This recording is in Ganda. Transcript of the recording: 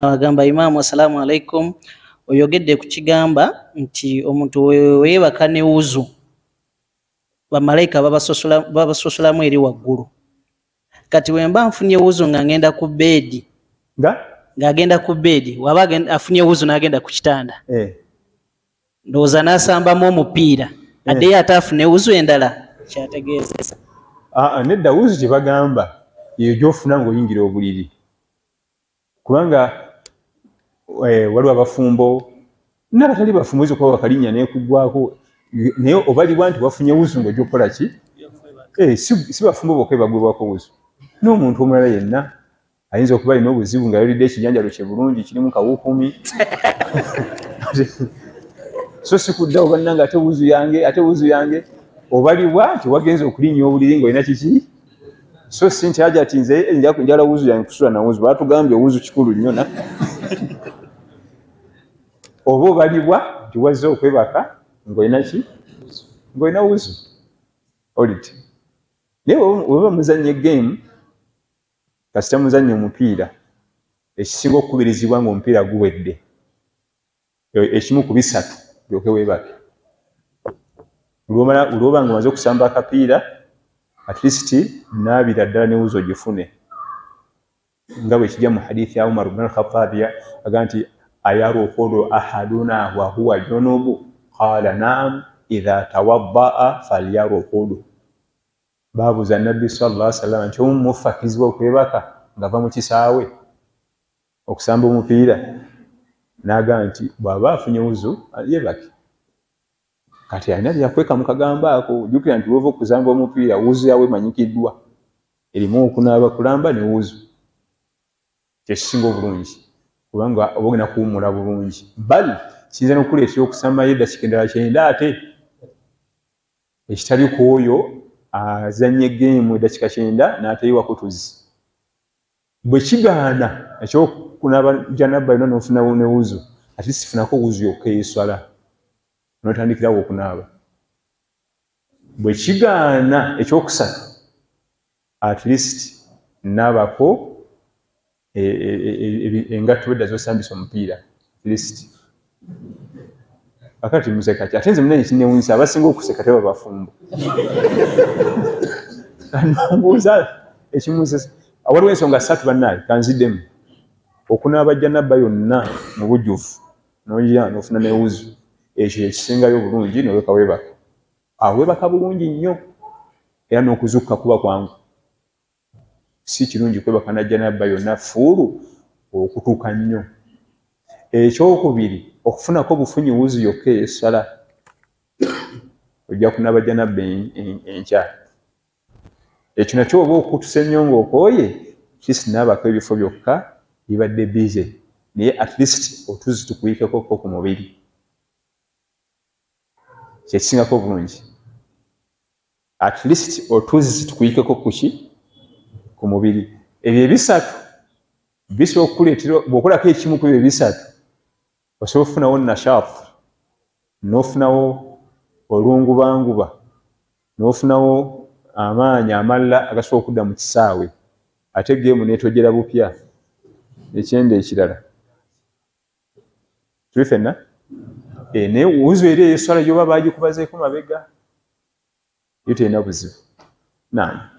agamba Imaamu assalamu alaikum oyogedde ku kigamba nti omuntu weebaka ne wuzu bamalayika babasosolamu eri waggulu. Kati wemba nfunye wuzu nga ngenda ku beedi ng'agenda ku beedi waba afunye wuzu n'agenda ku kitanda ndowooza n'asambamu omupiira addeyo ate afune wuzu endala kyategeezesa. Nedda wuzu gye bagamba eyo gy'ofuna ng'oyingira obuliri kubanga waliwo abafumbo n'abatali bafumbo oyinza okuba wakalinnya neekuggwako naye obalibwa nti wafunye wuzu ng'ojja okukola ki? Si bafumbo bokka bagwibwako wuzu n'omuntu omulala yenna ayinza okuba alina obuzibu nga yolidde ekijanjalo kye bulungi kirimu kawuukumi so sikuddawo bannanga ate wuzu yange obalibwa nti wagenza okulinnya obuliri ng'olina kiki so si nti aja ati nze njala wuzu yange kusula na wuzu batugambye wuzu kikulu nnyo na oba obalibwa nti wazze okwebaka ng'olina ki ng'olina wuzu oliti naye oba muzannya game kasita muzannya omupiira ekisinga okukubirizibwa ng'omupiira guwedde ekimu ku bisatu olyoke weebake olwoba nga omaze okusamba akapiira at least naabira ddala ne wuzu ogifune nga bwe kijja mu hadithi ya Umar ibn al-Khattab aga nti ayaruqulu ahaduna wa huwa junubu qala na'am idha tawadda'a falyaruqulu. Baabuuza Nabbi sallallahu alaihi wasallam nti omu mufakkizibwa okwebaka ng'ava mu kisaawe okusamba omupiira n'agamba nti bw'aba afunye wuzu yeebake. Kati alina byakweka mu kagambo ako jjukira nti wova okuzamba omupiira wuzu yawe emanyikiddwa erimu okunaaba kulamba ne wuzu kyekisinga obulungi kubanga oba ogenda kuwummula bulungi bali kiyinza n'okuleetera okusamba eddakiika endala 9 ate ekitali ku oyo azannya egeemu eddakiika 9 n'ateyiwako tuzzi bwe kigaana ekyokunaaba janaba yonna n'ofunawo ne wuzu ate sifunako wuzu yokka eyeeswala n'otandikirawo okunaaba. Bwe kigaana ekyokusatu at least naabako engatto edda z'osambisa omupiira at least akati museka ki ate nze munanyi kinnewuunyisa abasinga okuseka teba bafumbo mbuuza ekimusesa waliwo ensonga 3 bannaaye kanziddemu okunaaba janaba yonna mu bujjuvu n'oyira n'ofuna ne wuzu ekyo ekisingayo bulungi noleka weebaka weebaka bulungi nnyo era n'okuzukka kuba kwangu si kirungi kwebaka na janaba yonna fuulu okutuuka nnyo. Ekyokubiri okufunako obufunyi wuzu yokka ey'essala ojja kunaaba janaba enkya ekyo nakyo oba okutuse nnyo ng'okooye kisinaabako ebifo byokka bibadde bize naye at least otuzi tukuyikeko ku mubiri kyekisingako obulungi at least otuzi tukuyikeko kuki ku mubiri. Ebyo ebisatu bisobola okukuleetera bw'okolako ekimu ku ebyo ebisatu osobola okufunawo nashaatu n'ofunawo olungubanguba n'ofunawo amaanyi amalala agasobola okudda mu kisaawe ate geemu n'etojera bupya ekyenda ekirala tuli ffenna naye wuzu eri ey'esswala gy'oba baagikubazeeko mabega yo terina buzibu. Naam.